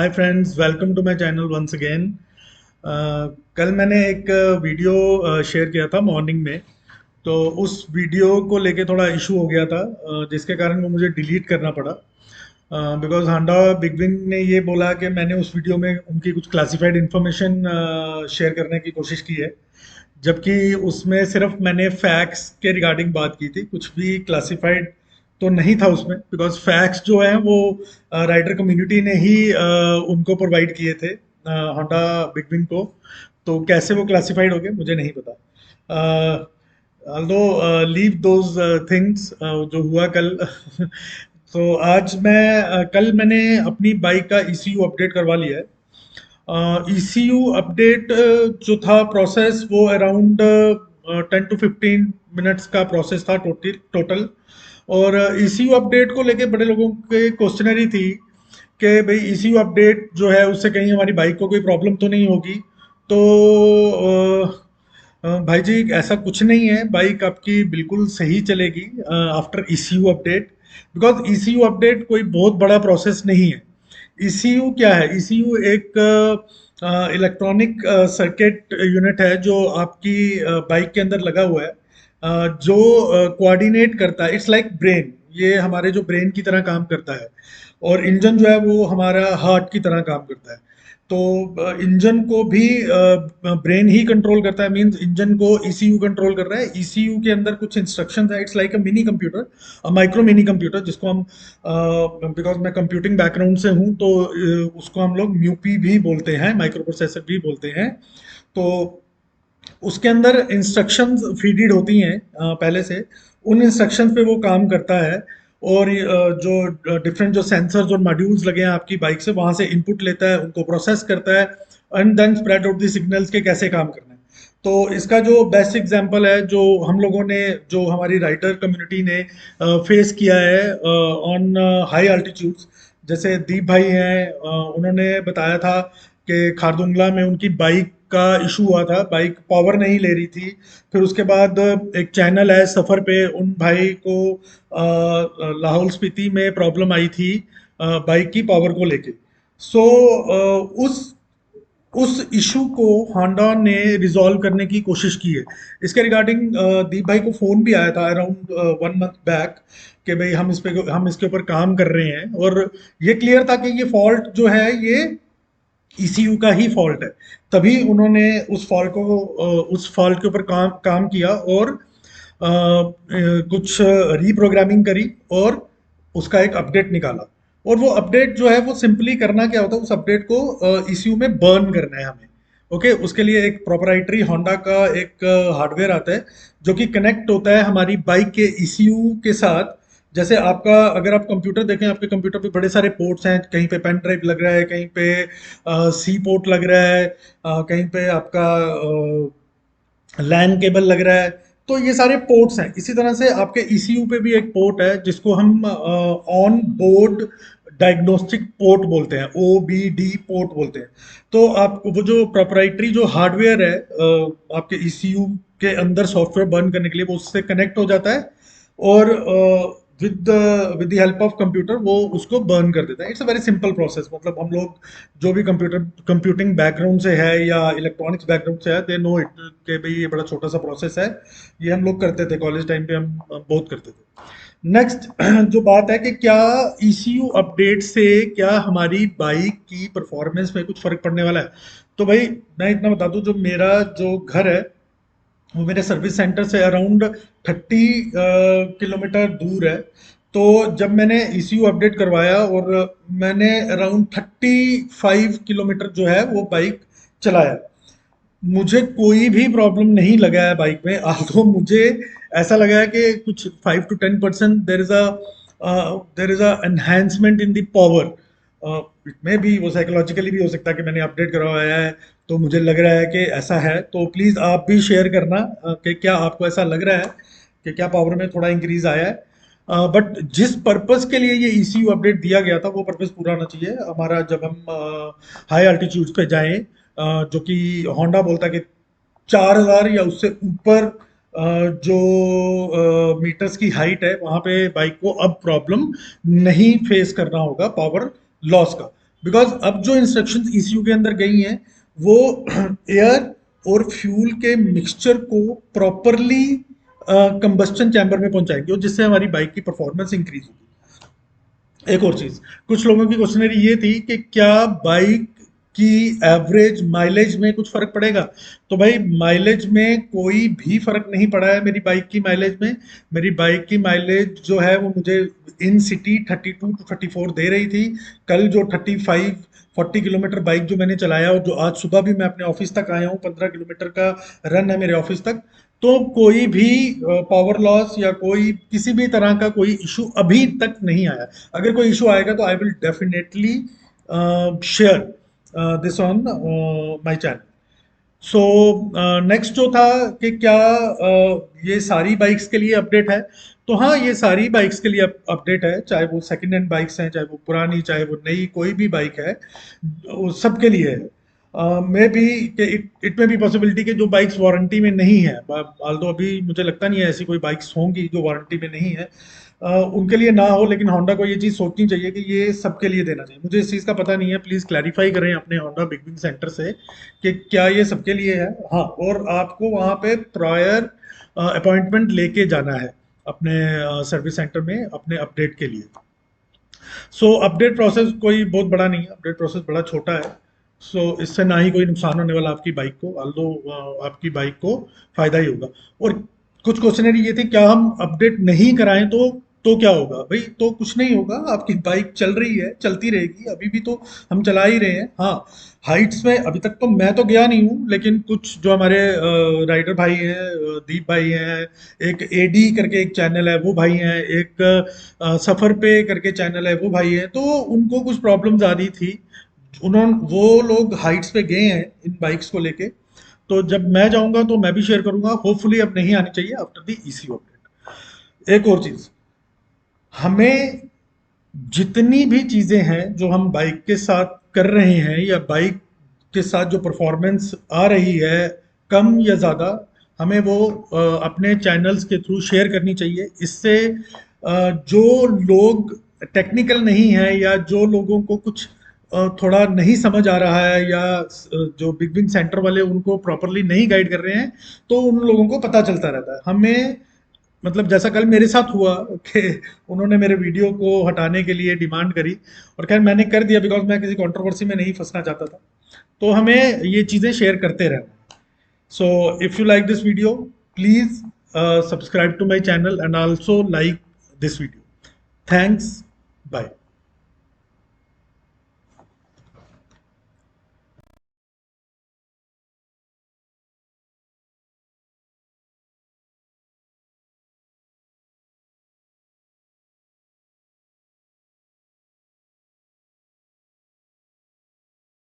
Hi friends, welcome to my channel once again. कल मैंने एक वीडियो शेयर किया था मॉर्निंग में। तो उस वीडियो को लेके थोड़ा इशू हो गया था, जिसके कारण वो मुझे डिलीट करना पड़ा। बिकॉज हांडा बिग विंग ने ये बोला कि मैंने उस वीडियो में उनकी कुछ क्लासिफाइड इंफॉर्मेशन शेयर करने की कोशिश की है, जबकि उसमें सिर्फ मैंने फैक्ट्स के रिगार्डिंग बात की थी। कुछ भी क्लासिफाइड तो नहीं था उसमें, बिकॉज फैक्ट्स जो है वो राइडर कम्युनिटी ने ही उनको प्रोवाइड किए थे होंडा बिग विंग को। तो कैसे वो क्लासिफाइड हो गए मुझे नहीं पता। ऑल्दो लीव दोज थिंग्स जो हुआ कल। तो आज मैं कल मैंने अपनी बाइक का ईसीयू अपडेट करवा लिया है। ईसीयू अपडेट जो था प्रोसेस, वो अराउंड 10 to 15 मिनट्स का प्रोसेस था टोटल। और ईसीयू अपडेट को लेके बड़े लोगों के क्वेश्चनरी थी कि भाई ईसीयू अपडेट जो है उससे कहीं हमारी बाइक को कोई प्रॉब्लम तो नहीं होगी। तो भाई जी, ऐसा कुछ नहीं है, बाइक आपकी बिल्कुल सही चलेगी after ECU update. Because ECU update कोई बहुत बड़ा प्रोसेस नहीं है। ईसीयू क्या है? ईसीयू एक इलेक्ट्रॉनिक सर्किट यूनिट है जो आपकी बाइक के अंदर लगा हुआ है, जो कोऑर्डिनेट करता है। इट्स लाइक ब्रेन, ये हमारे जो ब्रेन की तरह काम करता है। और इंजन जो है वो हमारा हार्ट की तरह काम करता है। तो इंजन को भी ब्रेन ही कंट्रोल करता है, मींस इंजन को ईसीयू कंट्रोल कर रहा है। ईसीयू के अंदर कुछ इंस्ट्रक्शंस है। It's like a mini computer, micro mini computer, जिसको हम, बिकॉज मैं कंप्यूटिंग बैकग्राउंड से हूँ तो उसको हम लोग म्यूपी भी बोलते हैं, माइक्रो प्रोसेसर भी बोलते हैं। तो उसके अंदर इंस्ट्रक्शंस फीडेड होती हैं पहले से। उन इंस्ट्रक्शंस पे वो काम करता है। और जो डिफरेंट जो सेंसर्स और मॉड्यूल्स लगे हैं आपकी बाइक से, वहां से इनपुट लेता है, उनको प्रोसेस करता है, and then spread out the signals के कैसे काम करना है। तो इसका जो बेस्ट एग्जांपल है, जो हम लोगों ने, जो हमारी राइडर कम्युनिटी ने फेस किया है ऑन हाई अल्टीट्यूड्स। जैसे दीप भाई हैं, उन्होंने बताया था कि खारदुंगला में उनकी बाइक का इशू हुआ था, बाइक पावर नहीं ले रही थी। फिर उसके बाद एक चैनल है सफ़र पे, उन भाई को लाहौल स्पीति में प्रॉब्लम आई थी बाइक की पावर को लेके। सो उस इशू को होंडा ने रिजॉल्व करने की कोशिश की है। इसके रिगार्डिंग दीप भाई को फोन भी आया था अराउंड 1 मंथ बैक कि भाई हम इसके ऊपर काम कर रहे हैं। और ये क्लियर था कि ये फॉल्ट जो है ये ईसीयू का ही फॉल्ट है। तभी उन्होंने उस फॉल्ट के ऊपर काम काम किया और कुछ रीप्रोग्रामिंग करी और उसका एक अपडेट निकाला। और वो अपडेट जो है वो सिंपली करना क्या होता है, उस अपडेट को ईसीयू में बर्न करना है हमें। ओके, उसके लिए एक प्रोपराइटरी होंडा का एक हार्डवेयर आता है, जो कि कनेक्ट होता है हमारी बाइक के ईसीयू के साथ। जैसे आपका, अगर आप कंप्यूटर देखें, आपके कंप्यूटर पे बड़े सारे पोर्ट्स हैं। कहीं पे पेन ड्राइव लग रहा है, कहीं पे सी पोर्ट लग रहा है, कहीं पे आपका लैन केबल लग रहा है। तो ये सारे पोर्ट्स हैं। इसी तरह से आपके ईसीयू पे भी एक पोर्ट है जिसको हम ऑन बोर्ड डायग्नोस्टिक पोर्ट बोलते हैं, OBD पोर्ट बोलते हैं। तो आप वो जो प्रोपराइटरी जो हार्डवेयर है आपके ईसीयू के अंदर सॉफ्टवेयर बर्न करने के लिए, वो उससे कनेक्ट हो जाता है। और with the help of computer वो उसको बर्न कर देता है। It's a very simple process. मतलब हम लोग जो भी कंप्यूटिंग बैकग्राउंड से है या इलेक्ट्रॉनिक्स बैकग्राउंड से है, दे नो इट कि भाई ये बड़ा छोटा सा प्रोसेस है। ये हम लोग करते थे कॉलेज टाइम पे, हम बहुत करते थे। नेक्स्ट जो बात है कि क्या ईसीयू अपडेट से क्या हमारी बाइक की परफॉर्मेंस में कुछ फर्क पड़ने वाला है? तो भाई मैं इतना बता दूं, जो मेरा जो घर है वो मेरे सर्विस सेंटर से अराउंड 30 किलोमीटर दूर है। तो जब मैंने ईसीयू अपडेट करवाया और मैंने अराउंड 35 किलोमीटर जो है वो बाइक चलाया, मुझे कोई भी प्रॉब्लम नहीं लगा है बाइक में। आल्सो मुझे ऐसा लगा है कि कुछ 5 to 10% there is a enhancement in the power. It में भी, वो साइकोलॉजिकली भी हो सकता है कि मैंने अपडेट करवाया है तो मुझे लग रहा है कि ऐसा है। तो प्लीज़ आप भी शेयर करना कि क्या आपको ऐसा लग रहा है कि क्या पावर में थोड़ा इंक्रीज आया है। बट जिस पर्पस के लिए ये ईसीयू अपडेट दिया गया था वो पर्पस पूरा होना चाहिए हमारा। जब हम हाई अल्टीट्यूड्स पे जाएं, जो कि होंडा बोलता है कि 4000 या उससे ऊपर जो मीटर्स की हाइट है, वहां पे बाइक को अब प्रॉब्लम नहीं फेस करना होगा पावर लॉस का। बिकॉज अब जो इंस्ट्रक्शंस ईसीयू के अंदर गई हैं वो एयर और फ्यूल के मिक्सचर को प्रॉपरली कंबस्टन चैम्बर में पहुंचाएंगे, और जिससे हमारी बाइक की परफॉर्मेंस इंक्रीज होगी। एक और चीज, कुछ लोगों की क्वेश्चनरी ये थी कि क्या बाइक की एवरेज माइलेज में कुछ फर्क पड़ेगा। तो भाई माइलेज में कोई भी फर्क नहीं पड़ा है मेरी बाइक की माइलेज में। मेरी बाइक की माइलेज जो है वो मुझे इन सिटी 32 to 34 दे रही थी। कल जो 35-40 किलोमीटर बाइक जो मैंने चलाया, और जो आज सुबह भी मैं अपने ऑफिस तक आया हूँ, 15 किलोमीटर का रन है मेरे ऑफिस तक, तो कोई भी पावर लॉस या कोई किसी भी तरह का कोई इशू अभी तक नहीं आया। अगर कोई इशू आएगा तो I will definitely share this on my channel. So next जो था कि क्या ये सारी बाइक्स के लिए अपडेट है। तो हाँ, ये सारी बाइक्स के लिए अपडेट है, चाहे वो सेकंड हैंड बाइक्स हैं, चाहे वो पुरानी, चाहे वो नई, कोई भी बाइक है, वो सबके लिए है। मे बी इट में भी पॉसिबिलिटी कि जो बाइक्स वारंटी में नहीं है, तो अभी मुझे लगता नहीं है ऐसी कोई बाइक्स होंगी जो वारंटी में नहीं है, उनके लिए ना हो। लेकिन होंडा को ये चीज़ सोचनी चाहिए कि ये सबके लिए देना चाहिए। मुझे इस चीज़ का पता नहीं है, प्लीज़ क्लैरिफाई करें अपने होंडा बिग बिग सेंटर से कि क्या ये सबके लिए है। हाँ, और आपको वहाँ पे प्रायर अपॉइंटमेंट लेके जाना है अपने सर्विस सेंटर में अपने अपडेट के लिए। सो अपडेट प्रोसेस कोई बहुत बड़ा नहीं है, अपडेट प्रोसेस बड़ा छोटा है। इससे ना ही कोई नुकसान होने वाला आपकी बाइक को, although आपकी बाइक को फायदा ही होगा। और कुछ क्वेश्चनरी ये थे, क्या हम अपडेट नहीं कराएं तो क्या होगा। भाई तो कुछ नहीं होगा, आपकी बाइक चल रही है, चलती रहेगी, अभी भी तो हम चला ही रहे हैं। हाँ, हाइट्स में अभी तक तो मैं तो गया नहीं हूँ, लेकिन कुछ जो हमारे राइडर भाई हैं, दीप भाई हैं, एक एडी करके एक चैनल है वो भाई हैं, एक सफर पे करके चैनल है वो भाई हैं, तो उनको कुछ प्रॉब्लम्स आ रही थी। वो लोग हाइट्स पे गए हैं इन बाइक्स को लेके। तो जब मैं जाऊंगा तो मैं भी शेयर करूंगा, होपफुली अब नहीं आनी चाहिए आफ्टर द ईसी अपडेट। एक और चीज, हमें जितनी भी चीजें हैं जो हम बाइक के साथ कर रहे हैं, या बाइक के साथ जो परफॉर्मेंस आ रही है, कम या ज़्यादा, हमें वो अपने चैनल्स के थ्रू शेयर करनी चाहिए। इससे जो लोग टेक्निकल नहीं है, या जो लोगों को कुछ थोड़ा नहीं समझ आ रहा है, या जो बिग बिग सेंटर वाले उनको प्रॉपरली नहीं गाइड कर रहे हैं, तो उन लोगों को पता चलता रहता है। हमें मतलब जैसा कल मेरे साथ हुआ कि उन्होंने मेरे वीडियो को हटाने के लिए डिमांड करी, और खैर मैंने कर दिया, बिकॉज मैं किसी कंट्रोवर्सी में नहीं फंसना चाहता था। तो हमें ये चीज़ें शेयर करते रहना। So if you like this video, please subscribe to my channel and also like this video. Thanks, bye.